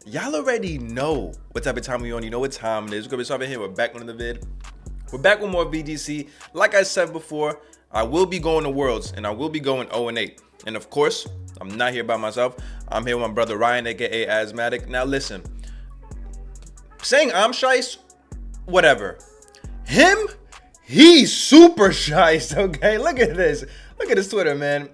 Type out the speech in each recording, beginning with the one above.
Y'all already know what type of time we on. You know what time it is. We're gonna be starting here. We're back with another vid. We're back with more VGC. Like I said before, I will be going to Worlds and I will be going 0-8. And of course, I'm not here by myself. I'm here with my brother Ryan, aka Azmatic. Now listen, saying I'm shice, whatever. Him, he's super shice. Okay, look at this. Look at his Twitter, man.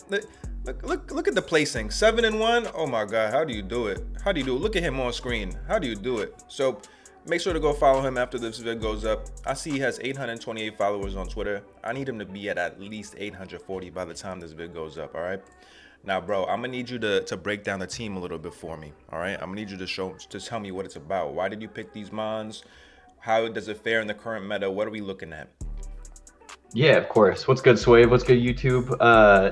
Look at the placing. 7-1. Oh my God, how do you do it? How do you do it? Look at him on screen. How do you do it? So make sure to go follow him after this video goes up. I see he has 828 followers on Twitter. I need him to be at least 840 by the time this video goes up. All right. Now, bro, I'm gonna need you to break down the team a little bit for me. All right. I'm gonna need you to tell me what it's about. Why did you pick these mons? How does it fare in the current meta? What are we looking at? Yeah, of course. What's good, Suave? What's good, YouTube?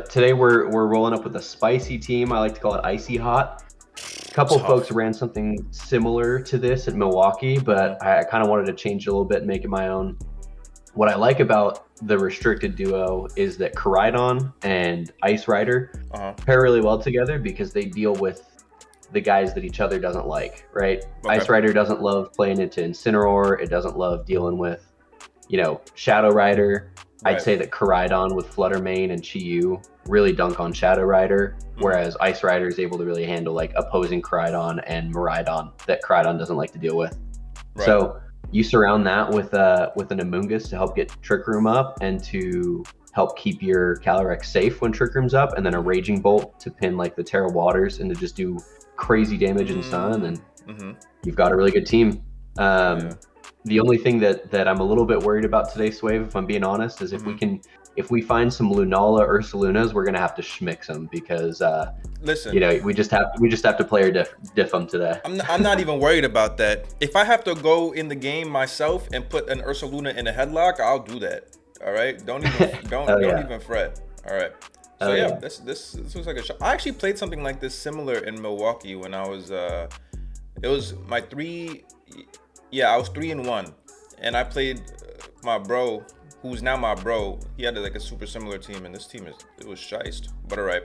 Today we're rolling up with a spicy team. I like to call it icy hot. A couple folks ran something similar to this at Milwaukee, but I kind of wanted to change it a little bit and make it my own. What I like about the restricted duo is that Koraidon and Ice Rider pair really well together because they deal with the guys that each other doesn't like, right? Okay. Ice Rider doesn't love playing into Incineroar. It doesn't love dealing with, Shadow Rider. Right. I'd say that Koraidon with Fluttermane and Chi-Yu really dunk on Shadow Rider, whereas Ice Rider is able to really handle like opposing Koraidon and Miraidon that Koraidon doesn't like to deal with. Right. So you surround that with an amoongus to help get Trick Room up and to help keep your Calyrex safe when Trick Room's up, and then a Raging Bolt to pin like the TERA waters and to just do crazy damage in Sun, and you've got a really good team. The only thing that I'm a little bit worried about today, Suave, if I'm being honest, is if we find some Lunala Ursalunas, we're gonna have to schmix them because listen, we just have to player diff them today. I'm not even worried about that. If I have to go in the game myself and put an Ursaluna in a headlock, I'll do that. All right, don't even fret. All right. So yeah, this looks like a shot. I actually played something like this similar in Milwaukee when I was it was my I was 3-1, and I played my bro, who's now my bro. He had like a super similar team, and this team it was shiced. But all right,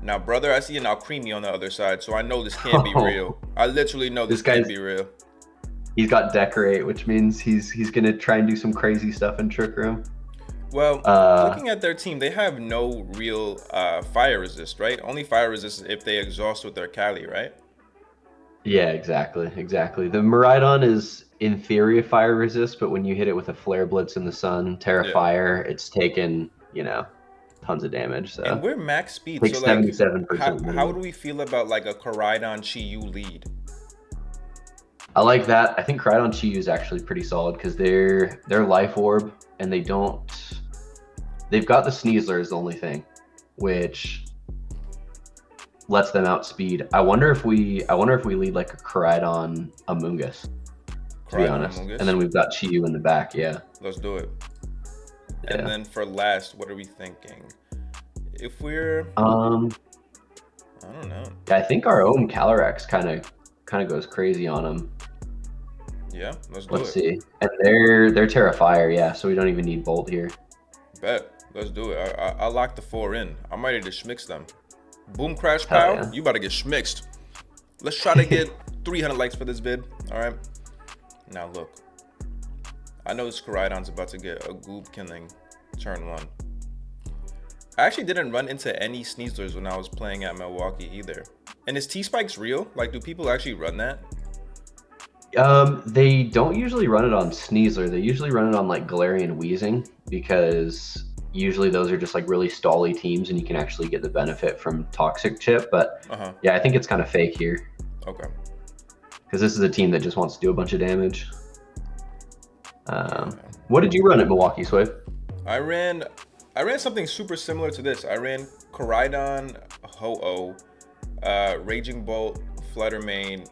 now brother, I see an creamy on the other side, so I know this can't be real. I literally know this can't be real. He's got decorate, which means he's gonna try and do some crazy stuff in Trick Room. Well, looking at their team, they have no real fire resist, right? Only fire resist if they exhaust with their Cali, right? Yeah, exactly. The Miraidon is in theory a fire resist, but when you hit it with a Flare Blitz in the Sun, TERA Fire, it's taken, tons of damage. So and we're max speed, so like 77%. How do we feel about like a Koraidon Chi-Yu lead? I like that. I think Koraidon Chi-Yu is actually pretty solid because they're Life Orb, and they've got the Sneasler is the only thing, which lets them outspeed. I wonder if we lead like a Koraidon amoongus, to be honest. And then we've got Chi-Yu in the back. Yeah. Let's do it. Yeah. And then for last, what are we thinking? If we're I don't know. I think our own Calyrex kind of goes crazy on them. Yeah, let's see. And they're TERA Fire, yeah, so we don't even need Bolt here. Bet. Let's do it. I locked the 4 in. I'm ready to schmix them. Boom, crash, pow. Yeah. You about to get schmixed. Let's try to get 300 likes for this vid. All right. Now look. I know this Koraidon's about to get a goob killing turn 1. I actually didn't run into any Sneaslers when I was playing at Milwaukee either. And is T-Spikes real? Like, do people actually run that? They don't usually run it on Sneasler. They usually run it on like Galarian Wheezing because usually those are just like really stally teams and you can actually get the benefit from Toxic Chip. But yeah, I think it's kind of fake here. Okay. Because this is a team that just wants to do a bunch of damage. What did you run at Milwaukee, Suave? I ran something super similar to this. I ran Koraidon, Ho-Oh, Raging Bolt, Fluttermane,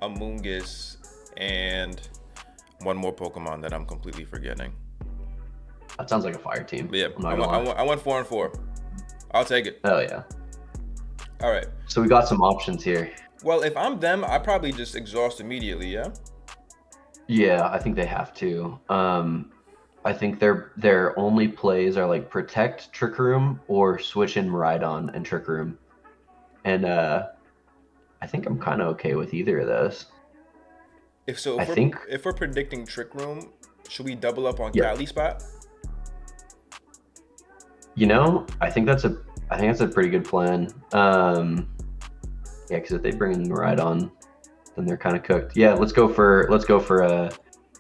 Amoongus, and one more Pokemon that I'm completely forgetting. That sounds like a fire team. But yeah, I went 4-4. I'll take it. Oh yeah. All right. So we got some options here. Well, if I'm them, I probably just exhaust immediately. Yeah. Yeah, I think they have to. I think their only plays are like protect Trick Room or switch in Miraidon and Trick Room. And I think I'm kind of okay with either of those. If we're predicting Trick Room, should we double up on Yep. Cali spot? You know, I think that's a pretty good plan. Yeah, because if they bring in Maridon, then they're kind of cooked. Yeah, let's go for a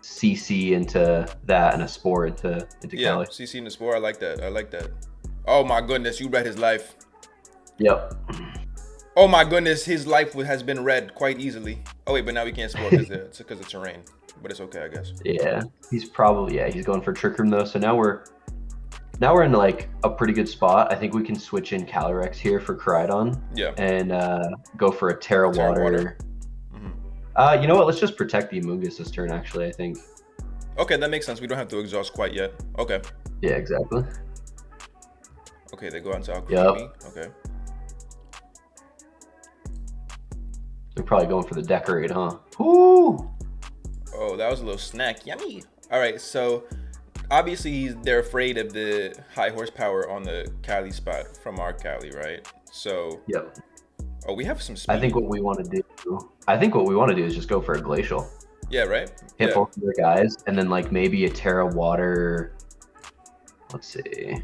CC into that and a Spore into Cali. CC in the Spore. I like that. Oh my goodness, you read his life. Yep. Oh my goodness, his life has been read quite easily. Oh wait, but now we can't Spore because of terrain. But it's okay, I guess. Yeah, he's going for Trick Room though. So now we're in like a pretty good spot. I think we can switch in Calyrex here for Koraidon. Yeah. And go for a TERA water. You know what? Let's just protect the Amoongus this turn. Actually, I think. Okay, that makes sense. We don't have to exhaust quite yet. Okay. Yeah, exactly. Okay, they go into Alchemy. Yep. Okay. They're probably going for the Decorate, huh? Woo! Oh, that was a little snack. Yummy. All right, so obviously they're afraid of the high horsepower on the Cali spot from our Cali, right? So. Yep. Oh, we have some speed. I think what we want to do is just go for a Glacial. Yeah, right? Hit both of their guys, and then like maybe a TERA water. Let's see.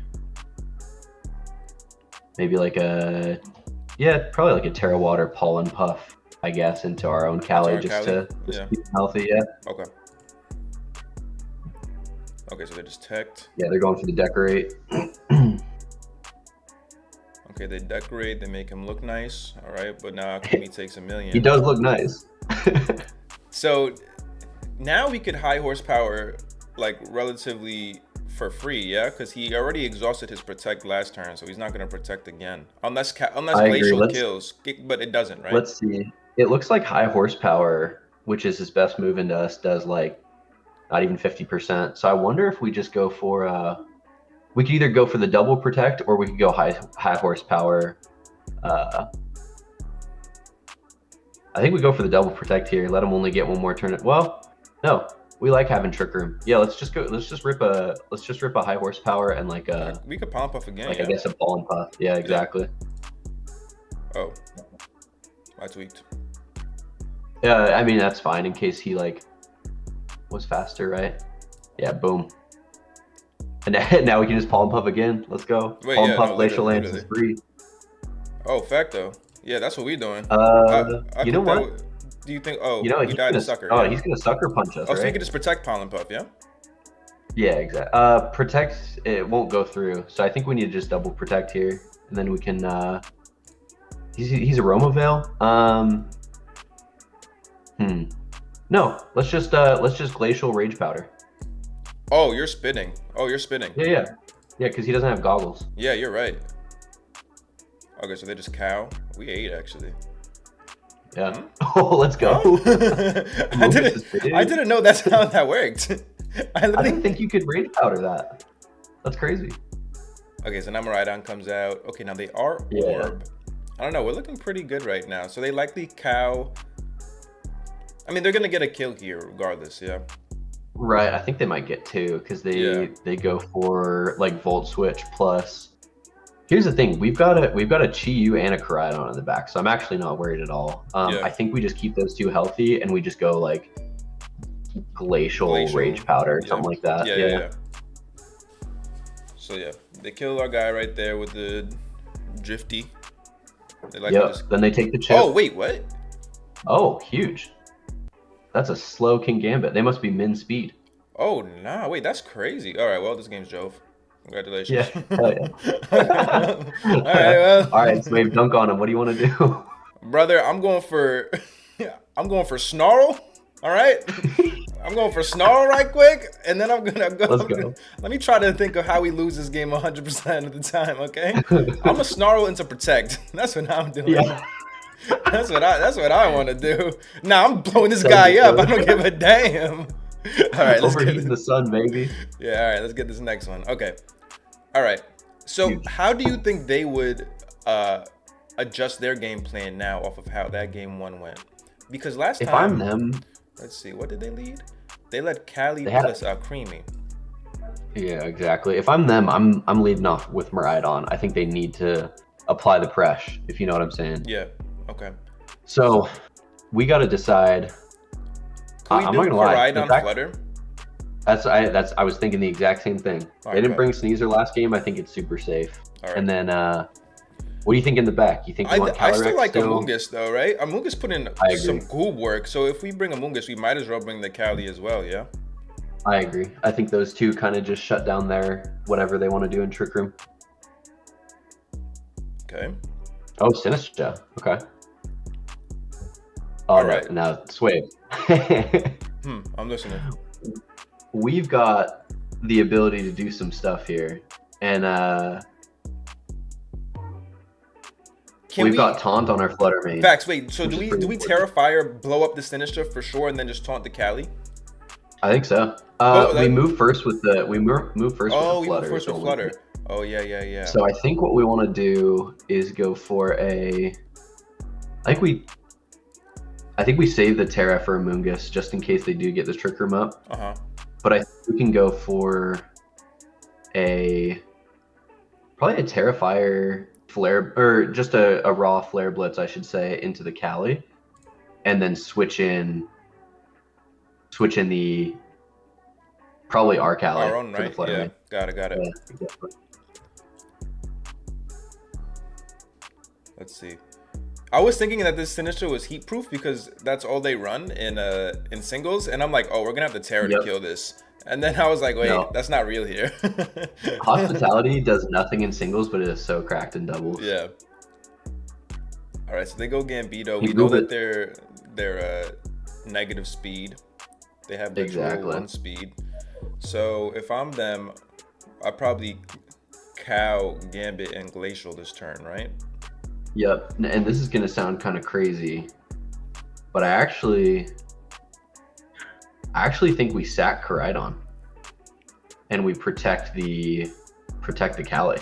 Maybe like probably like a TERA water Pollen Puff, I guess, into our own Cali to keep them healthy. Yeah. Okay. Okay, so they're just teched. Yeah, they're going for the Decorate. Okay, they decorate, they make him look nice. All right, but now Akumi takes a million. He does look nice. So now we could high horsepower like relatively for free, yeah? Because he already exhausted his protect last turn, so he's not going to protect again. Unless Glacial kills, but it doesn't, right? Let's see. It looks like high horsepower, which is his best move into us, does like not even 50%. So I wonder if we just go for we could either go for the double protect or we could go high horsepower. I think we go for the double protect here. Let him only get one more turn. Well, no, we like having Trick Room. Yeah, let's just rip a high horsepower and like a. We could Pollen Puff again. Like I guess a Pollen Puff. Yeah, exactly. Yeah. Oh, I tweaked. Yeah, I mean that's fine in case he like was faster, right? Yeah, boom. And now we can just Pollen Puff again. Let's go. Pollen Puff Glacial Lance is free. Oh, facto. Yeah, that's what we're doing. You know what? Do you think? Oh, you know, he died to sucker. Oh, he's gonna sucker punch us. Oh, right? so you can just protect Pollen Puff, yeah? Yeah, exactly. Protect, it won't go through. So I think we need to just double protect here, and then we can. He's Aroma Veil. No, let's just Glacial Rage Powder. Oh, you're spinning. Yeah, because he doesn't have goggles. Yeah, you're right. Okay, so they just cow. We ate actually. Yeah. Oh, let's go. I didn't know that's how that worked. I didn't think you could Rage Powder that. That's crazy. Okay, so now Maridon comes out. Okay, now they are Orb. I don't know. We're looking pretty good right now. So they likely cow. I mean, they're gonna get a kill here regardless. Yeah. Right, I think they might get two because they go for like Volt Switch plus. Here's the thing: we've got a Chi-Yu and a Koraidon in the back, so I'm actually not worried at all. I think we just keep those two healthy and we just go like glacial Rage Powder, something like that. Yeah. So yeah, they kill our guy right there with the Drifty. Then they take the chip. Oh wait, what? Oh, huge. That's a slow King Gambit. They must be min speed. Oh, nah. Wait, that's crazy. All right, well, this game's Jove. Congratulations. Yeah, hell yeah. All right, well. All right, Suave, dunk on him. What do you want to do? Brother, I'm going for Snarl. All right? I'm going for Snarl right quick, and then I'm going to go. Let's go. Let me try to think of how we lose this game 100% of the time, okay? I'm going to Snarl into Protect. That's what I'm doing. Yeah. That's what I want to do. Nah, I'm blowing this guy up. I don't give a damn. All right, let's get the sun, baby. Yeah, all right, let's get this next one. Okay. All right. So, how do you think they would adjust their game plan now off of how that game one went? Because last time, if I'm them, let's see, what did they lead? They led Cali plus Creamy. Yeah, exactly. If I'm them, I'm leading off with Maridon. I think they need to apply the press, if you know what I'm saying. Yeah. Okay. So we got to decide. Can we I'm do not gonna lie. Koraidon The fact, Flutter? I was thinking the exact same thing. All They right, didn't bet. bring Sneasel last game. I think it's super safe. All right. And then what do you think in the back? You think you want I still Calyrex like still? Amoongus though, right? Amoongus put in I some agree. goob work, so if we bring Amoongus, we might as well bring the Cali as well, yeah? I agree. I think those two kind of just shut down their whatever they want to do in Trick Room. Okay. Oh, Sinistra. Okay. All Oh, right. now Suave. I'm listening. We've got the ability to do some stuff here, and we've got Taunt on our Flutter main. Facts. Wait. So which do is we pretty Terra important. Fire, blow up the Sinistra for sure, and then just taunt the Cali? I think so. We move first with the Oh, we move Flutter. first with Flutter. Oh yeah. So I think what we want to do is go for a. I think we save the Terra for Amoongus just in case they do get the Trick Room up. But I think we can go for probably a Terrifier Flare, or just a raw Flare Blitz, I should say, into the Cali, and then switch in the probably our Cali Our own, for the right? Flutter Yeah. main. Got it. Yeah, exactly. Let's see. I was thinking that this Sinistra was heat proof because that's all they run in singles, and I'm like, oh, we're gonna have the Terra to kill this. And then I was like, wait, No. that's not real here. Hospitality does nothing in singles, but it is so cracked in doubles. Yeah. All right, so they go Gambito. He We know move that they're negative speed. They have literal 1 speed. So if I'm them, I probably cow Gambit and Glacial this turn, right? Yep, and this is gonna sound kind of crazy, but I actually think we sack Koraidon, and we protect the Cali.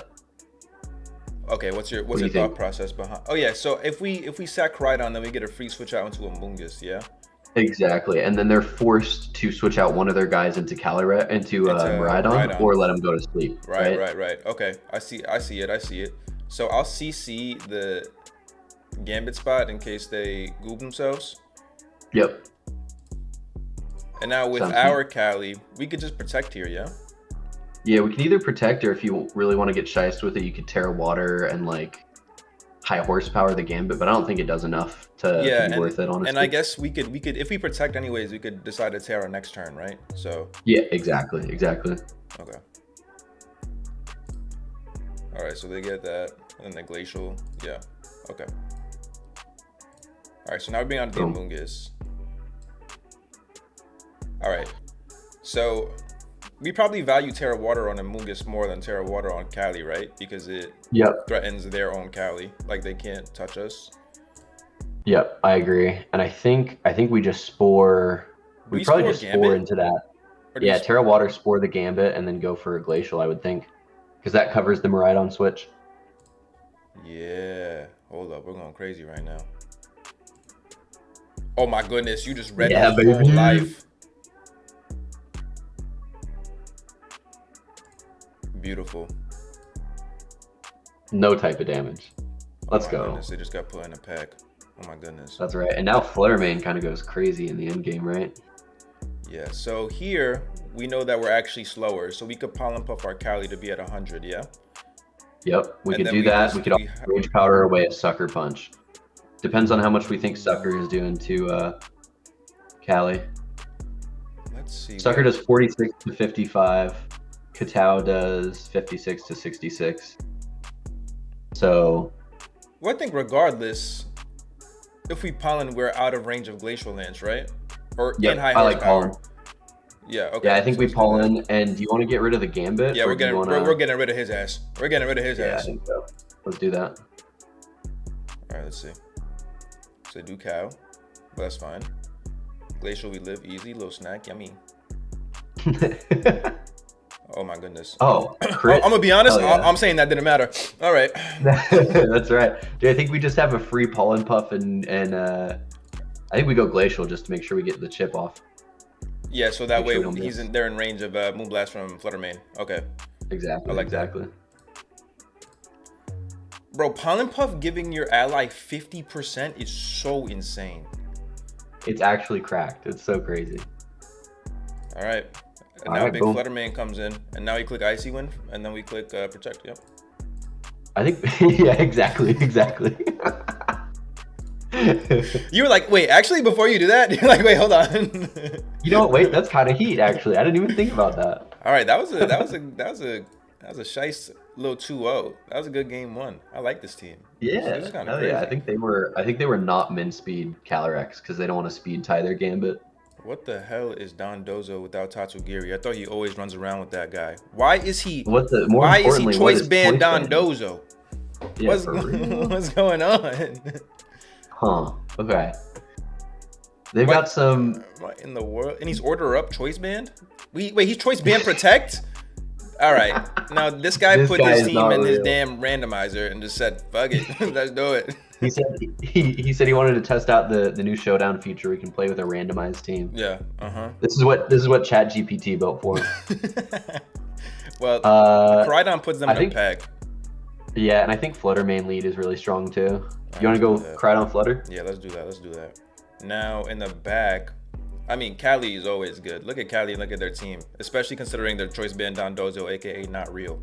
Okay, what's your thought process behind? Oh yeah, so if we sack Koraidon, then we get a free switch out into Amoongus, yeah. Exactly, and then they're forced to switch out one of their guys into Miraidon, or let them go to sleep. Right. Okay, I see it. So I'll CC the Gambit spot in case they goob themselves. Yep. And now with our Cali, we could just protect here, yeah? Yeah, we can either protect, or if you really want to get shiced with it, you could Terra Water and like high horsepower the Gambit, but I don't think it does enough to be worth it, honestly. And I guess we could if we protect anyways, we could decide to Terra next turn, right? So yeah, exactly. Okay. All right, so they get that, and the Glacial, yeah. Okay. All right, so now we're being on the Amoongus. All right, so we probably value Terra Water on Amoongus more than Terra Water on Cali, right? Because it threatens their own Cali, like they can't touch us. Yep, I agree, and I think we just spore. We probably just spore into that. Yeah, Terra Water, spore the Gambit, and then go for a Glacial, I would think, because that covers the Miraidon switch. Yeah, hold up, we're going crazy right now. Oh my goodness, you just read his whole life. Beautiful. No type of damage. Let's go. Goodness, they just got put in a pack. Oh my goodness. That's right. And now Fluttermane kind of goes crazy in the end game, right? Yeah, so here we know that we're actually slower, so we could pollen puff our Cali to be at 100, yeah? Yep, we could do that. We could also Rage Powder away a Sucker Punch. Depends on how much we think Sucker is doing to Cali. Let's see. Sucker does 46 to 55. Katao does 56 to 66. So... Well, I think regardless, if we pollen, we're out of range of Glacial Lance, right? Or in high horsepower. Yeah, okay. Yeah, I think we pollen. And do you want to get rid of the Gambit? Yeah, we're getting rid of his ass. We're getting rid of his ass. Yeah, I think so. Let's do that. All right, let's see. So do cow, but that's fine. Glacial, we live easy. Little snack, yummy. Oh my goodness. Oh, I'm gonna be honest. Yeah. I'm saying that didn't matter. All right. That's right. Dude, I think we just have a free pollen puff, and I think we go Glacial just to make sure we get the chip off. Yeah, so that way they're in range of Moonblast from Fluttermane. Okay. Exactly. I like exactly. That. Bro, Pollen Puff giving your ally 50% is so insane. It's actually cracked. It's so crazy. All right. And All now right, Big boom. Flutterman comes in, and now we click Icy Wind, and then we click Protect. Yep. I think, yeah, exactly. You were like, wait, actually, before you do that, you're like, wait, hold on. You know what? Wait, that's kind of heat, actually. I didn't even think about that. All right, that was a shice little 2-0. That was a good game one. I like this team. Yeah, This is kind of hell crazy. yeah. I think they were not min speed Calyrex because they don't want to speed tie their Gambit. What the hell is Don Dozo without Tatsugiri? I thought he always runs around with that guy. Why is he? Why is he choice band Don Dozo? Yeah, What's going on? Huh. Okay. They've got some. What in the world? And he's order up choice band. Wait, he's choice band protect. All right, now this guy put his team in his damn randomizer and just said, "Fuck it, let's do it." He said he wanted to test out the new showdown feature. We can play with a randomized team. Yeah. This is what ChatGPT built for. Well, Koraidon puts them in a pack. Yeah, and I think Flutter main lead is really strong too. You want to go Koraidon Flutter? Yeah, let's do that. Now in the back, I mean, Cali is always good. Look at Cali and look at their team, especially considering their choice band Don Dozo, aka not real.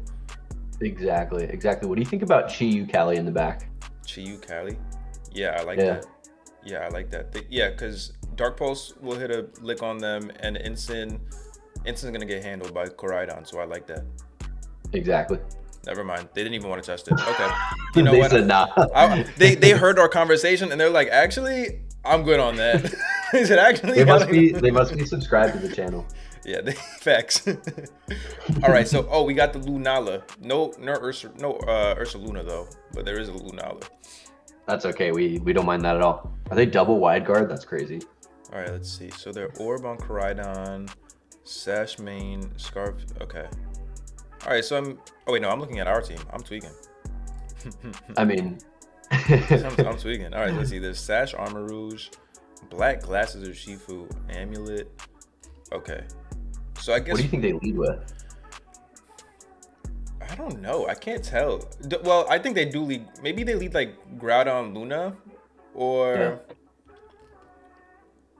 Exactly. What do you think about Chi-Yu Cali in the back? Chi-Yu Cali? Yeah, I like that. Yeah, I like that. Because Dark Pulse will hit a lick on them, and Instin's gonna get handled by Koraidon, so I like that. Exactly. Never mind. They didn't even want to test it. Okay. You know they what? Said nah. They heard our conversation and they're like, actually, I'm good on that. Is it actually? They must be subscribed to the channel. Yeah, facts. All right, so we got the Lunala. No Ursaluna though, but there is a Lunala. That's okay. We don't mind that at all. Are they double wide guard? That's crazy. All right, let's see. So they're Orb on Koraidon, Sash main, Scarf. Okay. All right, so I'm looking at our team. I'm tweaking. I mean, I'm tweaking. All right, let's see. There's Sash, Armor Rouge, Black Glasses of Shifu, Amulet. Okay. So I guess. What do you think they lead with? I don't know. I can't tell. Well, I think they do lead. Maybe they lead like Groudon Luna, or. Yeah.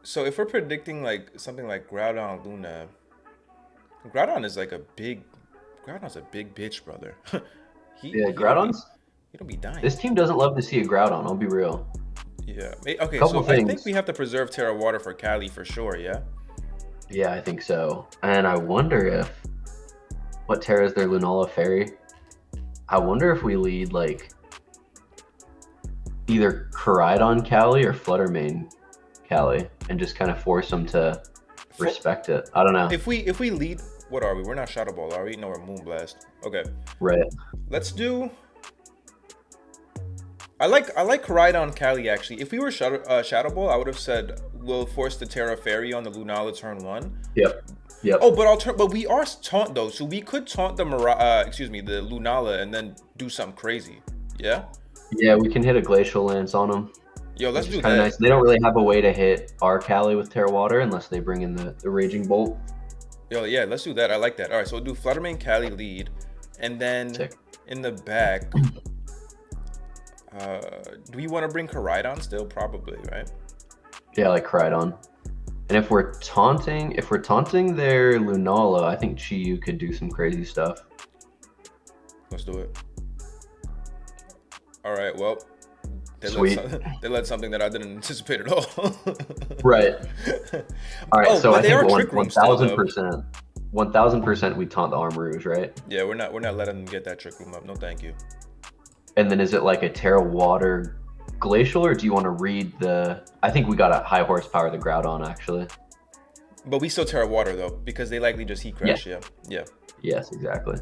So if we're predicting like something like Groudon Luna, Groudon's a big bitch, brother. Groudon's. He don't be dying. This team doesn't love to see a Groudon. I'll be real. Yeah. Okay. So I think we have to preserve TERA water for Cali for sure. Yeah. Yeah, I think so. And I wonder if what TERA is their Lunala Fairy. I wonder if we lead like either Koraidon Cali or Fluttermane Cali and just kind of force them to respect it. I don't know. If we lead, what are we? We're not Shadow Ball, are we? No, we're Moonblast. Okay. Right. Let's do. I like Koraidon Cali actually. If we were Shadow Ball, I would have said we'll force the TERA Fairy on the Lunala turn 1. Yep. Oh, but we are taunt though, so we could taunt the the Lunala and then do something crazy. Yeah. Yeah, we can hit a Glacial Lance on them. Yo, let's do that. Nice. They don't really have a way to hit our Cali with TERA Water unless they bring in the Raging Bolt. Yo, yeah, let's do that. I like that. All right, so we'll do Fluttermane Cali lead, and then in the back, do we want to bring Koraidon still? Probably, right? Yeah, like Koraidon. And if we're taunting their Lunala, I think Chi-Yu could do some crazy stuff. Let's do it. All right, well, they led something that I didn't anticipate at all. Right. All right, so I think 1,000% we taunt the Armor Rouge, right? Yeah, we're not letting them get that Trick Room up. No, thank you. And then is it like a TERA Water Glacial, or do you want to read the? I think we got a high horsepower the Groudon actually. But we still TERA Water though, because they likely just heat crash. Yeah. Yes, exactly.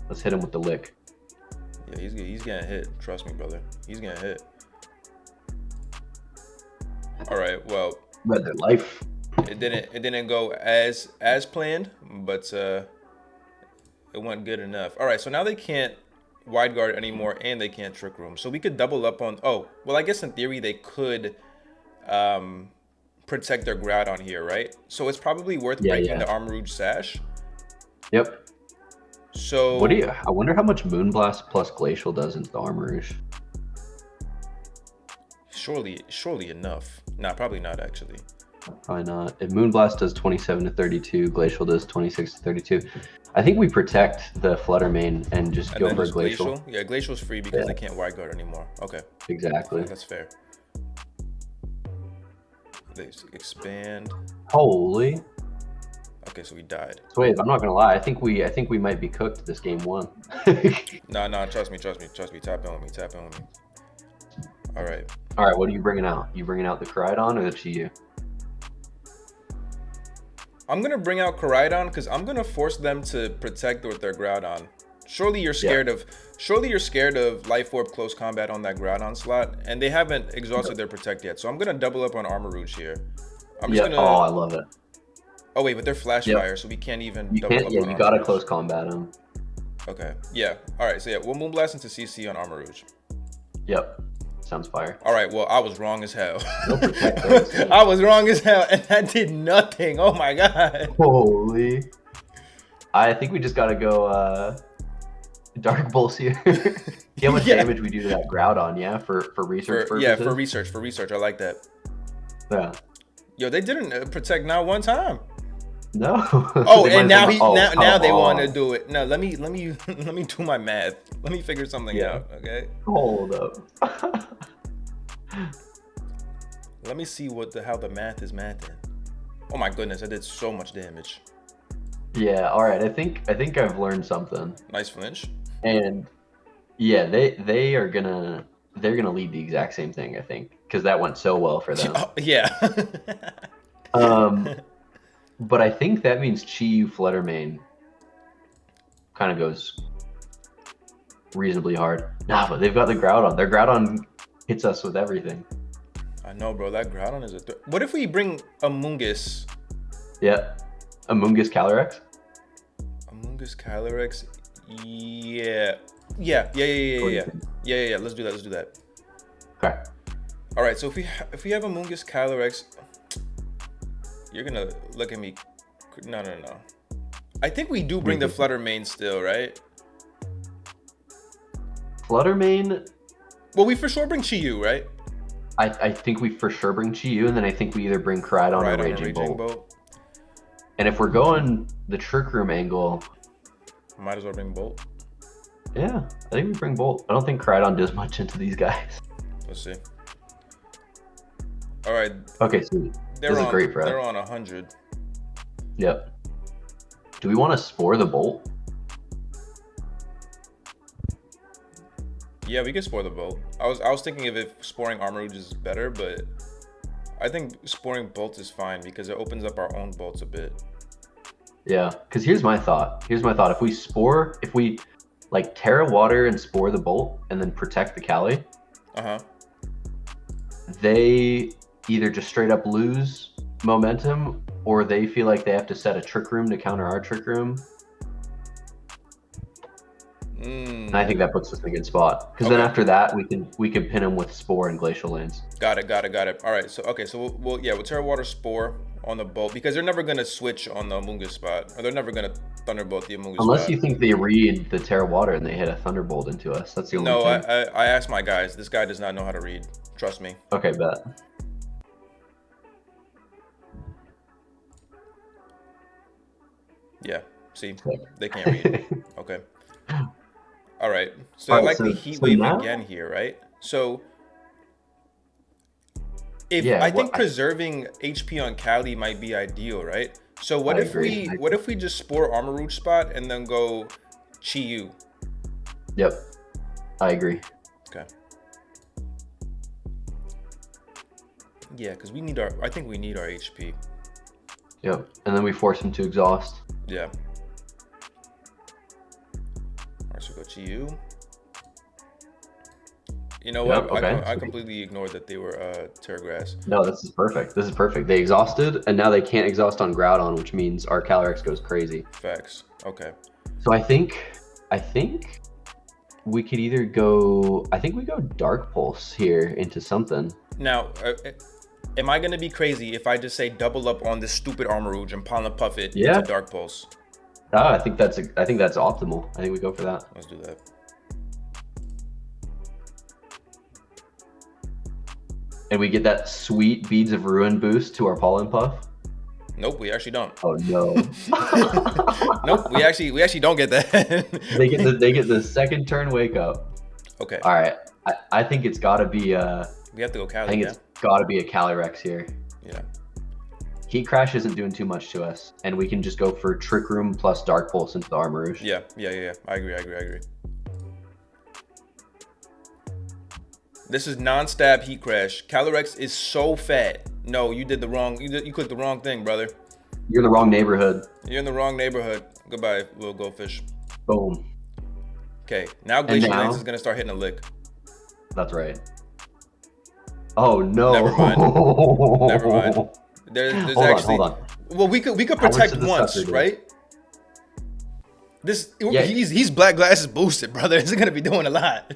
Let's hit him with the lick. Yeah, he's getting hit. Trust me, brother. He's getting hit. All right. Well. Read their life. It didn't go as planned, but it went good enough. All right. So now they can't wide guard anymore, and they can't Trick Room. So we could double up on. Oh, well, I guess in theory they could protect their Groudon here, right? So it's probably worth breaking the Armor Rouge Sash. Yep. So What do you? I wonder how much Moonblast plus Glacial does into the Armourouge. surely enough. Nah, probably not actually. Probably not. If Moonblast does 27 to 32, Glacial does 26 to 32. I think we protect the Flutter main and just go for Glacial. Yeah, Glacial's free because they can't wide guard anymore. Okay. Exactly. That's fair. They expand. Holy. Okay, so we died. Wait, I'm not gonna lie. I think we might be cooked this game 1. Nah, trust me. Tap in with me. All right. All right, what are you bringing out? You bringing out the Koraidon or the Chi-Yu? I'm gonna bring out Koraidon because I'm gonna force them to protect with their Groudon. Surely you're scared of Life Orb close combat on that Groudon slot, and they haven't exhausted their protect yet. So I'm gonna double up on Armourouge here. I'm just gonna. Oh, I love it. Oh wait, but they're Flash Fire, so we can't even double up on you gotta close combat them. Okay. Yeah. All right. So yeah, we'll Moonblast into CC on Armourouge. Yep. Sounds fire. All right. Well, I was wrong as hell. No I was wrong as hell, and that did nothing. Oh my god. Holy. I think we just gotta go Dark Pulse here. See how much damage we do to that Groudon, yeah? For research purposes? Yeah, for research. I like that. Yeah. Yo, they didn't protect not one time. No. Oh, and now they want to do it. No, let me do my math. Let me figure something out, okay? Hold up. Let me see how the math is mathing. Oh my goodness, I did so much damage. Yeah, all right. I think I've learned something. Nice flinch. And yeah, they're gonna lead the exact same thing, I think, because that went so well for them. Yeah. But I think that means Chi-Yu Flutter Mane kind of goes reasonably hard. Nah, but they've got the Groudon. Their Groudon hits us with everything. I know, bro. That Groudon is a threat. What if we bring Amoongus? Yeah. Amoongus Calyrex? Amoongus Calyrex? Yeah. Yeah. Let's do that. Okay. All right, so if we have Amoongus Calyrex, you're gonna look at me. No. I think we do bring the Flutter Mane still, right? Flutter Mane? Well, we for sure bring Chi-Yu, right? I think we for sure bring Chi-Yu, and then I think we either bring Koraidon or Raging Bolt. And if we're going the Trick Room angle, might as well bring Bolt. Yeah, I think we bring Bolt. I don't think Koraidon does much into these guys. Let's see. All right. Okay, so this is great for us. They're on 100. Yep. Do we want to spore the Bolt? Yeah, we could spore the Bolt. I was thinking of if sporing Armourouge is better, but I think sporing Bolt is fine because it opens up our own bolts a bit. Yeah, because here's my thought. If we like TERA water and spore the Bolt and then protect the Cali, they either just straight up lose momentum or they feel like they have to set a Trick Room to counter our Trick Room. And I think that puts us in a good spot because then after that we can pin them with Spore and Glacial Lanes. Got it. All right, so we'll TERA water Spore on the Bolt because they're never gonna switch on the Amoongus spot, or they're never gonna Thunderbolt the Amoongus unless spot. You think they read the TERA water and they hit a Thunderbolt into us. That's the only thing. No, I asked my guys. This guy does not know how to read. Trust me. Okay, bet. Yeah. See, they can't read. Okay. All right. So I like the Heat Wave now? again here, right? So I think preserving HP on Cali might be ideal, right? So what if we just spore Armourouge spot and then go Chi-Yu? Yep. I agree. Okay. Yeah, because I think we need our HP. Yep. And then we force him to exhaust. Yeah. Alright, so go Chi-Yu. You know what? Okay. I completely ignored that they were TERA Grass. No, this is perfect. They exhausted, and now they can't exhaust on Groudon, which means our Calyrex goes crazy. Facts. Okay. So I think we could either go. I think we go Dark Pulse here into something. Now, am I gonna be crazy if I just say double up on this stupid Armourouge and Pollen Puff it into Dark Pulse? Oh, I think that's optimal. I think we go for that. Let's do that. And we get that sweet Beads of Ruin boost to our pollen puff. Nope, we actually don't. Oh no. Nope, we actually don't get that. they get the second turn wake up. Okay. All right. I think it's got to be We have to go Cali. I think it's got to be a Calyrex here. Yeah. Heat Crash isn't doing too much to us, and we can just go for Trick Room plus Dark Pulse into the Armarouge. Yeah. I agree. This is non-stab Heat Crash. Calyrex is so fat. No, you did the wrong. You clicked the wrong thing, brother. You're in the wrong neighborhood. You're in the wrong neighborhood. Goodbye, little goldfish. Boom. Okay, now Glacial Lance is gonna start hitting a lick. That's right. Oh no. Never mind. There's actually. Hold on. Well, we could protect once, right? He's Black Glasses boosted, brother. Isn't gonna be doing a lot.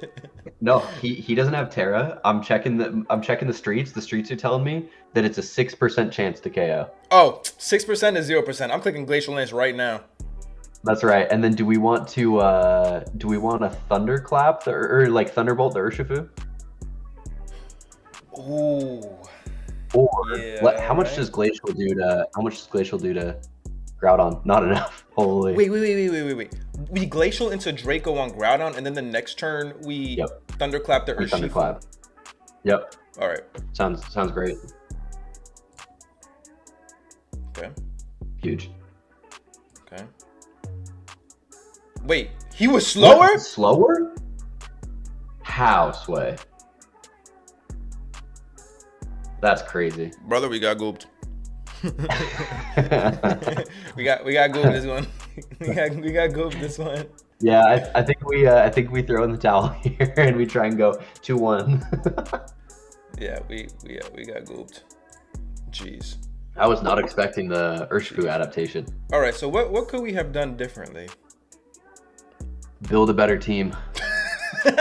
No, he doesn't have TERA. I'm checking the streets. The streets are telling me that it's a 6% chance to KO. Oh, 6% is 0%. I'm clicking Glacial Lance right now. That's right. And then do we want a Thunderclap or like Thunderbolt the Urshifu? Ooh. Or yeah, how much does Glacial do to Groudon? Not enough. Holy. Wait. We Glacial into Draco on Groudon, and then the next turn we Thunderclap the Urshifu. Thunderclap. Yep. All right. Sounds great. Okay. Huge. Okay. Wait, he was slower? What? Slower? How, Sway? That's crazy. Brother, we got gooped. we got gooped this one. we got gooped this one. Yeah, I think we throw in the towel here and we try and go 2-1. Yeah, we got gooped. Jeez. I was not expecting the Urshifu adaptation. All right, so what could we have done differently? Build a better team. All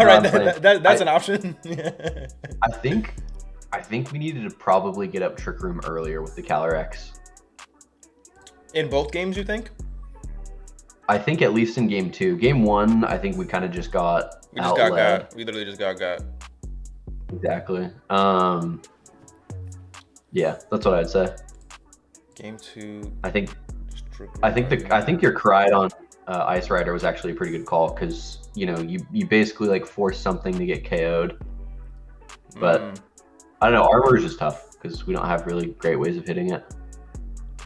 right, that's an option. I think we needed to probably get up Trick Room earlier with the Calyrex. In both games, you think? I think at least in game 2. Game 1, I think we kind of just got We literally just got. Exactly. Yeah, that's what I'd say. Game 2. I think your Koraidon Ice Rider was actually a pretty good call because you basically like force something to get KO'd. But I don't know, Armarouge is tough because we don't have really great ways of hitting it.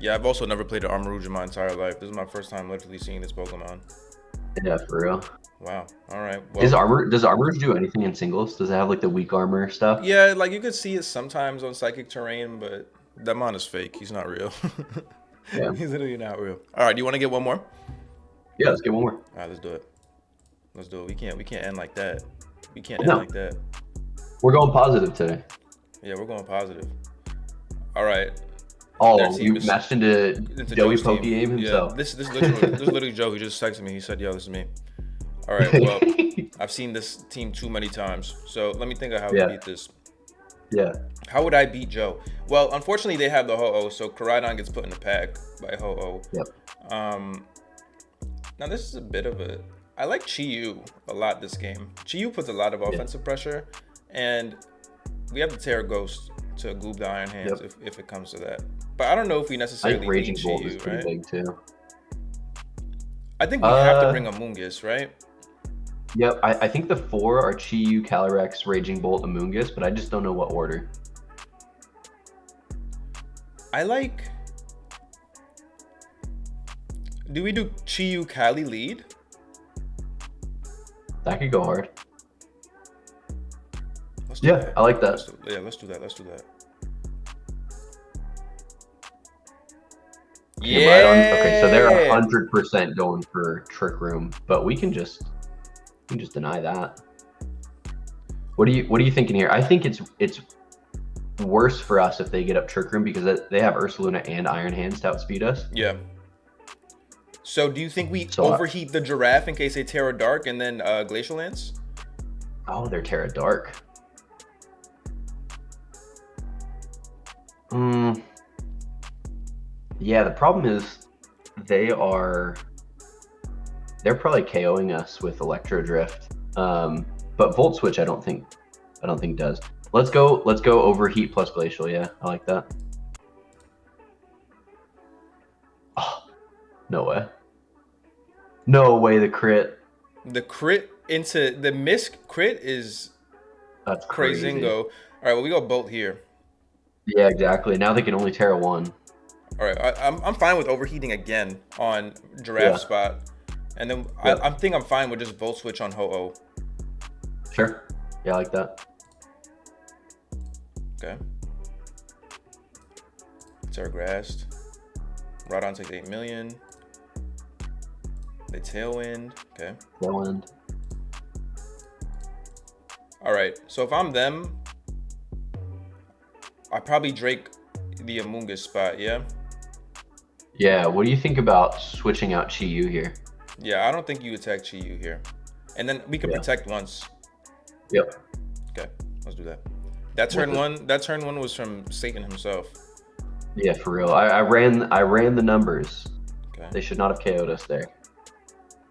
Yeah, I've also never played an Armarouge in my entire life. This is my first time literally seeing this Pokemon. Yeah, for real. Wow. All right. Well, does Armarouge do anything in singles? Does it have like the weak armor stuff? Yeah, like you could see it sometimes on Psychic Terrain, but that mon is fake. He's not real. Yeah. He's literally not real. All right, do you want to get one more? Yeah, let's get one more. All right, let's do it. We can't end like that. We can't end like that. We're going positive today. Yeah, we're going positive. All right. Oh, you matched into Joey Pokeaim himself. Yeah, this is literally Joe. He just texted me. He said, "Yo, this is me." All right. Well, I've seen this team too many times, so let me think of how we beat this. Yeah. How would I beat Joe? Well, unfortunately, they have the Ho-Oh, so Koraidon gets put in the pack by Ho-Oh. Yep. Now this is a bit of a. I like Chi-Yu a lot this game. Chi-Yu puts a lot of offensive pressure, and we have the Terra Ghost to goob the Iron Hands if it comes to that. But I don't know if we necessarily need Raging Bolt Chi-Yu, is pretty big too. I think we have to bring amoongus, right? Yep, I think the 4 are Chi-Yu, Calyrex, Raging Bolt, amoongus, but I just don't know what order. I like... Do we do Chi-Yu, Cali lead? That could go hard. Let's do that. I like that. Let's do that. Yeah. Right on. Okay, so they're 100% going for Trick Room, but we can just deny that. What are you thinking here? I think it's worse for us if they get up Trick Room because they have Ursaluna and Iron Hands to outspeed us. Yeah. So do you think we overheat the Giraffe in case they Terra Dark and then Glacial Lance? Oh, they're Terra Dark. Yeah, the problem is they're probably KOing us with Electro Drift. But Volt Switch I don't think does. Let's go overheat plus glacial. Yeah, I like that. Oh, no way. No way the crit. The crit into the miss crit is That's crazy. crazingo. All right, well we go bolt here. Yeah, exactly. Now they can only Terra 1. All right, I'm fine with overheating again on giraffe spot, and then I think I'm fine with just Volt Switch on Ho-Oh. Sure. Yeah, I like that. Okay. Terra grassed. Rhodon takes 8 million. They tailwind. Okay. Tailwind. All right. So if I'm them, I probably Drake the amoongus spot. Yeah. Yeah. What do you think about switching out Chi-Yu here? Yeah, I don't think you attack Chi-Yu here, and then we can protect once. Yep. Okay. Let's do that. That turn one. That turn one was from Satan himself. Yeah, for real. I ran the numbers. Okay. They should not have KO'd us there.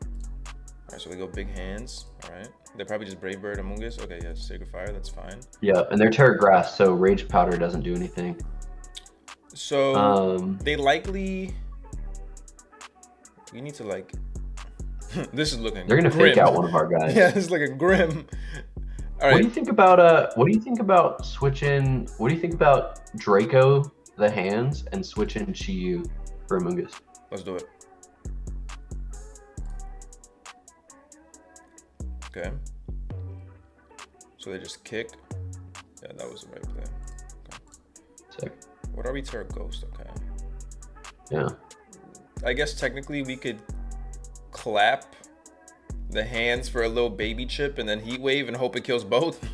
All right, so they go big hands. All right, they're probably just Brave Bird amoongus. Okay, yeah, Sacred Fire. That's fine. Yeah, and they're Terra Grass, so Rage Powder doesn't do anything. So they likely. We need to like. This is looking. They're gonna grim. fake out one of our guys. Yeah, it's looking grim. All right. What do you think about switching? What do you think about Draco the hands and switching Chi-Yu for amoongus? Let's do it. Okay. So they just kick. Yeah, that was the right play. Okay. Sick. What are we to our ghost? Okay. Yeah. I guess technically we could clap the hands for a little baby chip and then heat wave and hope it kills both.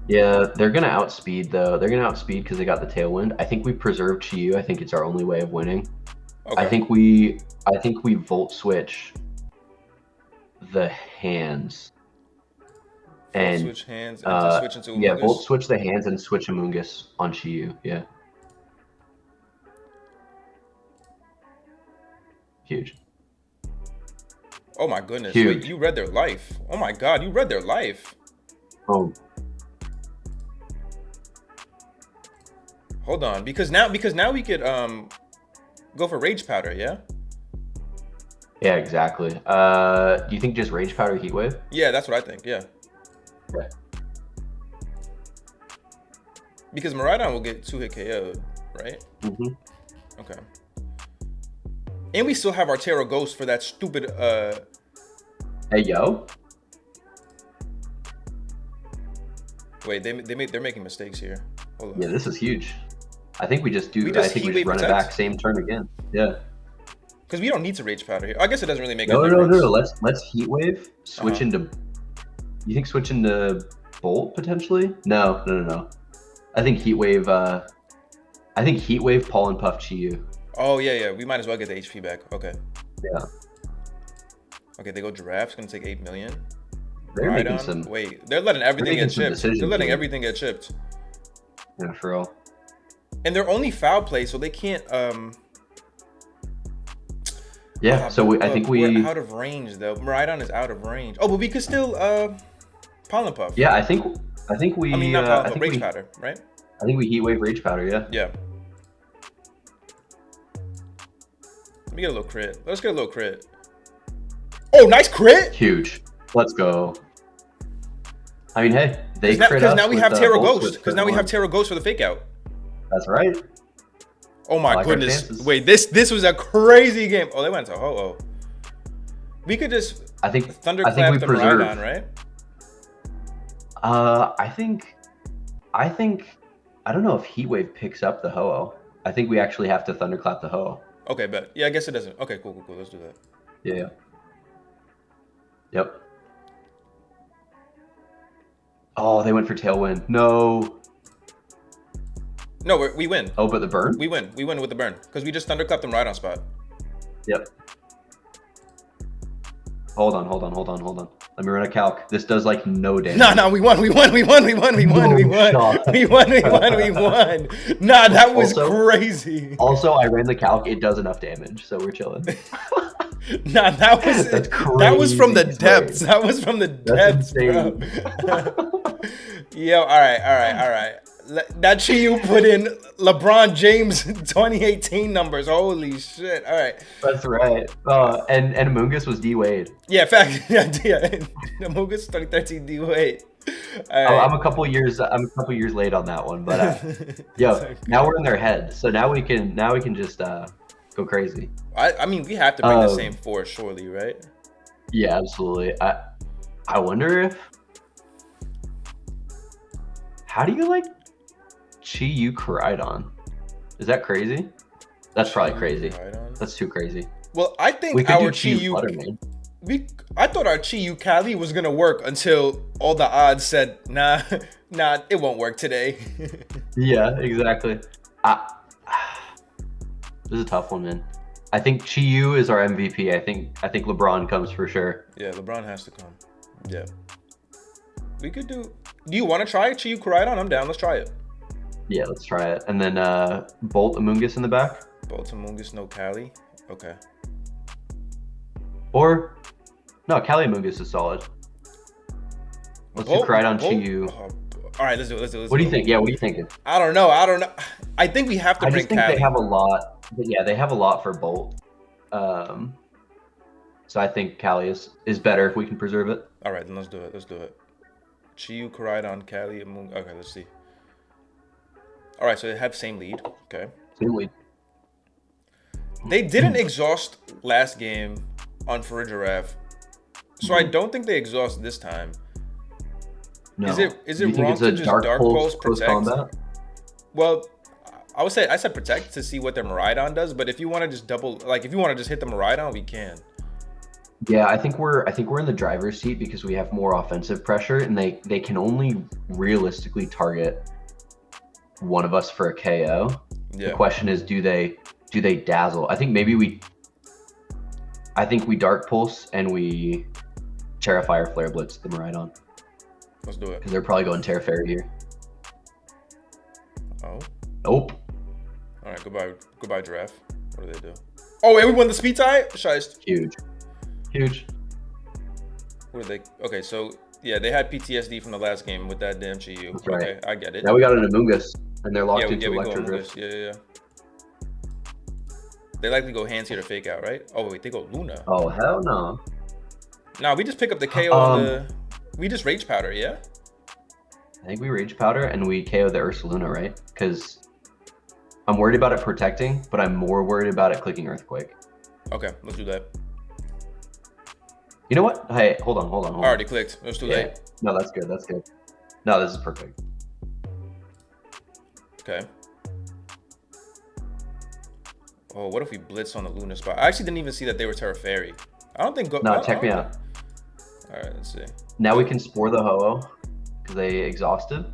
Yeah, they're gonna outspeed though. They're gonna outspeed because they got the tailwind. I think we preserve Chi-Yu. I think it's our only way of winning. Okay. I think we Volt Switch the hands. And switch hands and switch into amoongus. Yeah, Volt Switch the hands and switch amoongus on Chi-Yu. Yeah. Huge. Oh my goodness. Huge. Wait, you read their life. Oh my god, you read their life. Oh. Hold on, because now we could go for Rage Powder, yeah? Yeah, exactly. Do you think just Rage Powder Heat Wave? Yeah, that's what I think, yeah. Okay. Because Miraidon will get 2-hit KO'd, right? Mm-hmm. Okay. And we still have our Terra Ghost for that stupid Hey yo. Wait, they're making mistakes here. Hold on. Yeah, this is huge. I think we just do. We just I think Heat we just Wave run it protect? back, same turn again. Yeah. Because we don't need to Rage Powder here. I guess it doesn't really make No, a no, difference. no. Let's Heat Wave. Switch into. You think switch into Bolt potentially? No, no, no, no. I think Heat Wave. I think Heat Wave, Pollen Puff, Chi-Yu. Oh yeah, yeah. We might as well get the HP back. Okay. Yeah. Okay, they go Giraffe's gonna take 8 million. They're making some. Wait, they're letting everything get some chipped. They're decisions letting here. everything get chipped. Yeah, for real. And they're only foul play, so they can't. Yeah. So I think we're out of range though. Miraidon is out of range. Oh, but we could still Pollen Puff. Yeah, I think we. I mean, not Pollen I Puff, think Rage we, Powder, right? I think we Heat Wave Rage Powder. Yeah. Yeah. Let me get a little crit. Let's get a little crit. Oh, nice crit! Huge. Let's go. I mean, hey, they crit because us now we with, have Terra Volt Ghost. Switch Because for now we have one. Terra Ghost for the fake out. That's right. Oh my I like our goodness! chances. Wait, this was a crazy game. Oh, they went to Ho-Oh. We could just I think thunderclap we the preserve. Miraidon, right? I think I don't know if Heat Wave picks up the Ho-Oh. I think we actually have to thunderclap the Ho-Oh. Okay, but yeah, I guess it doesn't. Okay, cool. Let's do that. Yeah. Yep. Oh, they went for Tailwind. No. No, we win. Oh, but the burn? We win. We win with the burn because we just thunderclapped them right on spot. Yep. Hold on. Let me run a calc. This does like no damage. No, we won. Nah, that was crazy. Also, I ran the calc. It does enough damage, so we're chilling. Nah, that was from the depths. That was from the depths, bro. Yo, all right. That Chi-Yu put in LeBron James 2018 numbers. Holy shit! All right. That's right. And amoongus was D Wade. Yeah, fact. Yeah. Amoongus 2013 D Wade. Right. I'm a couple years late on that one, but yo, now we're in their head, so now we can just go crazy. I mean, we have to bring the same force, surely, right? Yeah, absolutely. I wonder if, how do you like Chi-Yu Koraidon? Is that crazy? That's probably crazy. That's too crazy. Well, I think our Chi-Yu, I thought our Chi-Yu Kali was gonna work until all the odds said, nah, it won't work today. Yeah, exactly. This is a tough one, man. I think Chi-Yu is our MVP. I think LeBron comes for sure. Yeah, LeBron has to come. Yeah. We could do you want to try it, Chi-Yu Koraidon? I'm down. Let's try it. Yeah, let's try it. And then Bolt Amoongus in the back. Bolt Amoongus, no Kali. Okay. Or no, Kali Amoongus is solid. Let's do Koraidon Chi-Yu. All right, let's do it. What do you think? Yeah, what are you thinking? I don't know. I think we have to bring Kali. I think they have a lot. But yeah, they have a lot for Bolt. So I think Kali is better if we can preserve it. All right, then let's do it. Chi-Yu Koraidon, Kali Amoongus. Okay, let's see. All right, so they have same lead. Okay. Same lead. They didn't exhaust last game on Farigiraf, so I don't think they exhaust this time. No. Is it wrong to just Dark Pulse protect? Well, I said protect to see what their Miraidon does, but if you want to just if you want to just hit the Miraidon, we can. Yeah, I think we're in the driver's seat because we have more offensive pressure, and they can only realistically target one of us for a KO. Yeah. The question is, do they dazzle? I think we Dark Pulse and we Terra Fire Flare Blitz the Miraidon. Let's do it. Because they're probably going Terra Fairy here. Oh. Nope. All right, goodbye, Giraffe. What do they do? Oh, and we won the speed tie? Scheist. Huge. What are they? Okay, so yeah, they had PTSD from the last game with that damn Chi-Yu. That's right. Okay, I get it. Now we got an Amoongus, and they're locked into Electro Drift. Yeah. They likely go hands here to fake out, right? Oh wait, they go Luna. Oh hell no. Nah, we just pick up the KO on the. We just Rage Powder, yeah. I think we Rage Powder and we KO the Ursaluna, right? Because I'm worried about it protecting, but I'm more worried about it clicking Earthquake. Okay, let's do that. You know what? Hey, hold on. Already clicked. It was too late. No, that's good. No, this is perfect. Okay. Oh, what if we blitz on the Luna spot? I actually didn't even see that they were Terra Fairy. I don't think. Check me out. All right, let's see. Now we can Spore the Ho-Oh because they exhausted.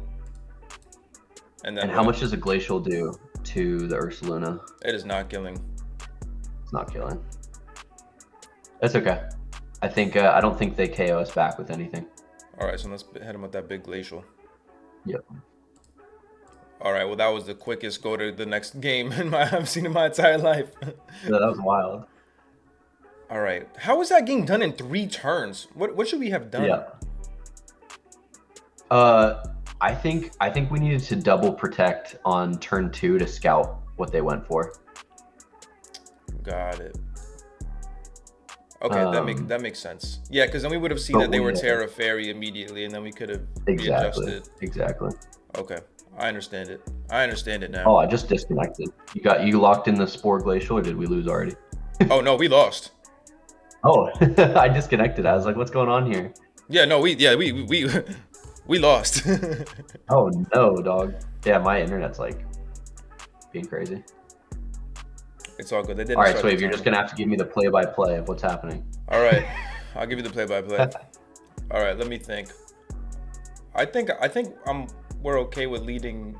And how much does a Glacial do to the Ursaluna? It is not killing. It's not killing. That's okay. I don't think they KO us back with anything. All right, so let's hit him with that big Glacial. Yep. All right, well, that was the quickest go to the next game I've seen in my entire life. Yeah, that was wild. All right, how was that game done in 3 turns? What should we have done? Yeah. I think we needed to double protect on turn 2 to scout what they went for. Got it. Okay, that makes sense. Yeah, because then we would have seen that they were Terra Fairy immediately, and then we could have readjusted. Exactly. Okay, I understand it now. Oh, I just disconnected. You locked in the Spore Glacial, or did we lose already? Oh no, we lost. Oh, I disconnected. I was like, what's going on here? Yeah, no, we lost. Oh no, dog. Yeah, my internet's like being crazy. It's all good. They didn't. All right, Suave, you're just gonna have to give me the play-by-play of what's happening. All right, I'll give you the play-by-play. All right, let me think. I think we're okay with leading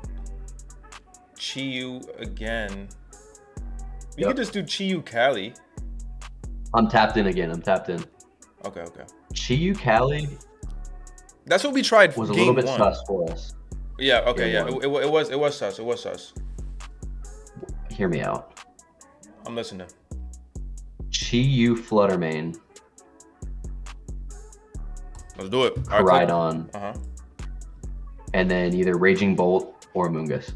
Chi-Yu again. We could just do Chi-Yu Kali. I'm tapped in again. Okay. Chiyu Kali That's what we tried was a little game bit one. sus for us. Yeah. Okay. Game Yeah. one. It was sus. It was sus. Hear me out. I'm listening. Chiyu Fluttermane. Let's do it. All right, Koraidon. Uh huh. And then either Raging Bolt or Amoongus.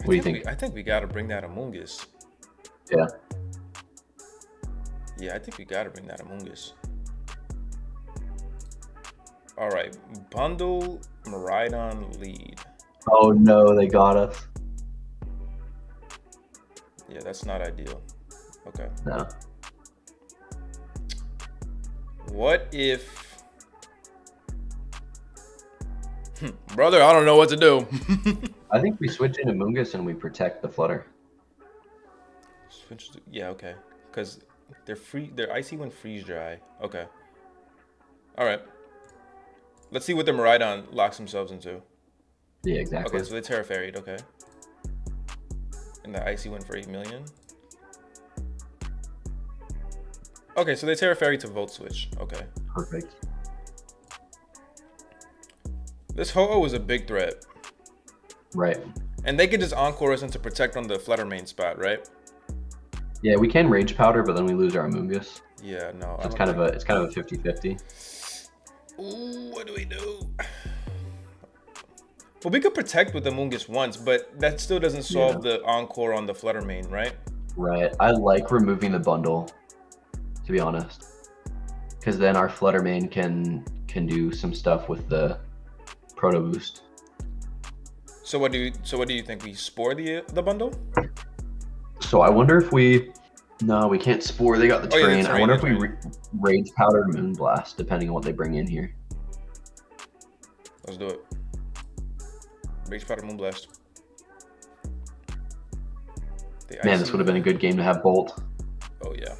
What do you think? I think we gotta bring that amoongus. Yeah. Yeah, I think we gotta bring that amoongus. All right, bundle Miraidon lead. Oh no, they got us. Yeah, that's not ideal. Okay. No. What if... Brother, I don't know what to do. I think we switch in Amoongus and we protect the Flutter. Switch to, yeah, okay. Because they're icy when freeze dry. Okay. All right. Let's see what the Miraidon locks themselves into. Yeah, exactly. Okay, so they Terra Fairy'd, okay. And the icy went for 8 million. Okay, so they Terra Fairy to Volt Switch. Okay. Perfect. This Ho-Oh is a big threat. Right. And they could just Encore us into Protect on the Fluttermane spot, right? Yeah, we can Rage Powder, but then we lose our Amoongus. Yeah, no. So it's kind of a 50-50. Ooh, what do we do? Well, we could Protect with the Amoongus once, but that still doesn't solve the Encore on the Fluttermane, right? Right. I like removing the bundle, to be honest, because then our Fluttermane can do some stuff with the Proto Boost. So what do you think? We Spore the bundle? So I wonder if we... No, we can't Spore. They got the terrain. The I wonder if terrain. we Rage Powder Moonblast, depending on what they bring in here. Let's do it. Rage Powder Moonblast. Man, this would have been a good game to have Bolt. Oh, yeah.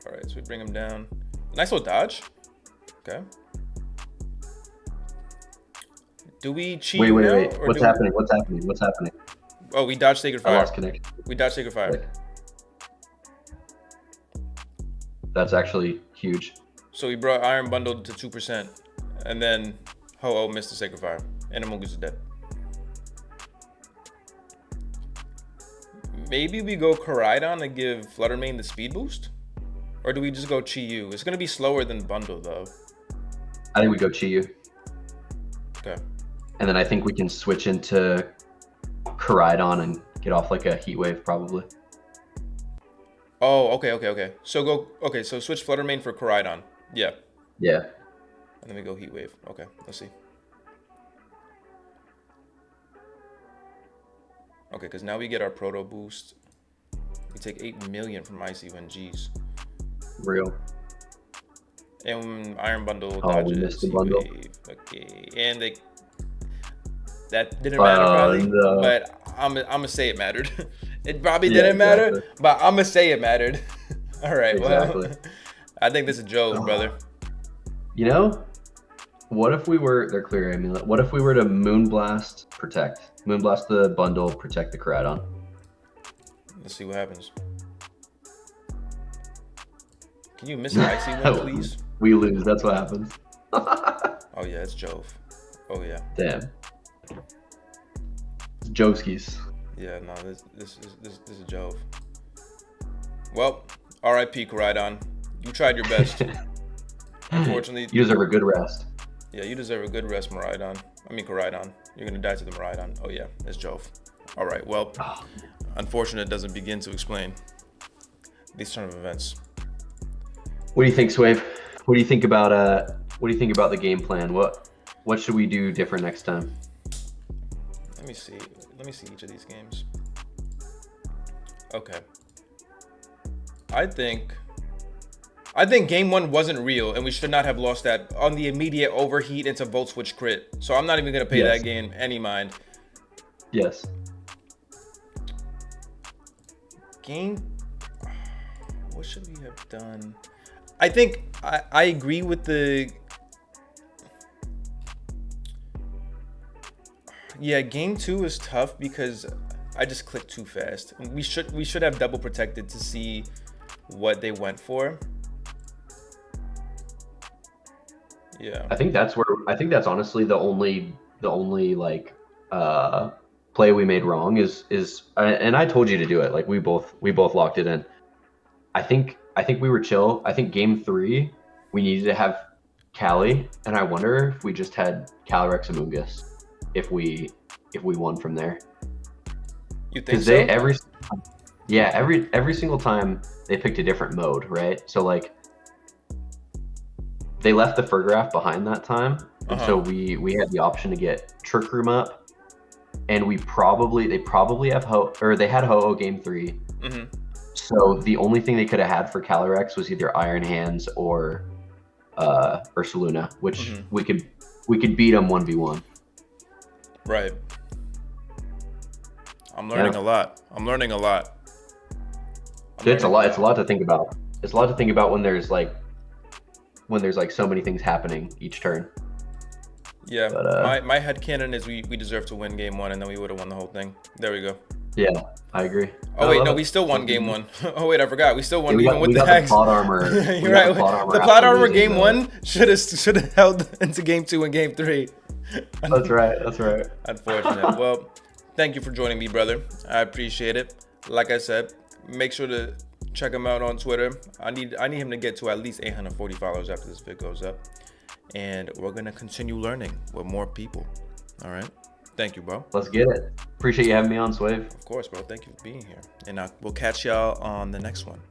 All right, so we bring him down. Nice little dodge. Okay. Do we cheat? Wait. Or What's happening? What's happening? Oh, we dodged Sacred Fire. I lost connection. We dodged Sacred Fire. That's actually huge. So we brought Iron Bundle to 2%. And then Ho-Oh missed the Sacred Fire. And Amoongus is dead. Maybe we go Koraidon to give Fluttermane the speed boost? Or do we just go Chi-Yu? It's going to be slower than Bundle, though. I think we go Chi-Yu. Okay. And then I think we can switch into Koraidon and get off like a Heat Wave, probably. Oh, okay. So so switch Fluttermane for Koraidon. Yeah. Yeah. And then we go Heat Wave. Okay, let's see. Okay, because now we get our Proto Boost. We take 8 million from Icy when G's. Real. And Iron Bundle Oh, we dodges. missed the bundle. Wave. Okay, and that didn't matter probably, no. but I'm gonna say it mattered. It probably didn't matter, but I'm gonna say it mattered. All right, Exactly. well, I think this is Joe, brother. You know, what if we were... They're clear amulet. What if we were to Moonblast, protect? Moonblast the bundle, protect the Koraidon. Let's see what happens. Can you miss an Icy one, please? We lose. That's what happens. Oh yeah, it's Jove. Oh yeah. Damn. It's Jovskis. Yeah, no, this is Jove. Well, R.I.P. Koraidon. You tried your best. Unfortunately, You deserve a good rest. yeah, you deserve a good rest, Koraidon. You're gonna die to the Miraidon. Oh yeah, it's Jove. All right, well, unfortunate doesn't begin to explain these turn of events. What do you think, Suave? What do you think about the game plan? What should we do different next time? Let me see each of these games. Okay. I think game one wasn't real, and we should not have lost that on the immediate overheat into Volt Switch crit. So I'm not even gonna pay that game any mind. Yes. Game. What should we have done? I think I agree with the. Yeah, game two is tough because I just clicked too fast. We should have double protected to see what they went for. Yeah. I think that's honestly the only like play we made wrong is and I told you to do it. Like we both locked it in. I think we were chill. I think game 3 we needed to have Cali, and I wonder if we just had Calyrex amoongus if we won from there. You think so? They every single time they picked a different mode, right? So like they left the Furgraf behind that time, and so we had the option to get Trick Room up, and they probably have they had Ho-Oh game 3. So the only thing they could have had for Calyrex was either Iron Hands or Ursaluna, which we could beat them 1v1. Right. I'm learning a lot. It's a lot to think about. It's a lot to think about when there's like so many things happening each turn. Yeah, but, my headcanon is we deserve to win game 1, and then we would have won the whole thing. There we go. Yeah, I agree. Oh wait, no, we still won game 1. Oh wait, I forgot. We still won even with the hacks. Plot armor. You're right. The plot armor game 1 should have held into game 2 and game 3. That's right. Unfortunate. Well, thank you for joining me, brother. I appreciate it. Like I said, make sure to check him out on Twitter. I need him to get to at least 840 followers after this vid goes up, and we're gonna continue learning with more people. All right. Thank you, bro. Let's get it. Appreciate you having me on, Suave. Of course, bro. Thank you for being here. And we'll catch y'all on the next one.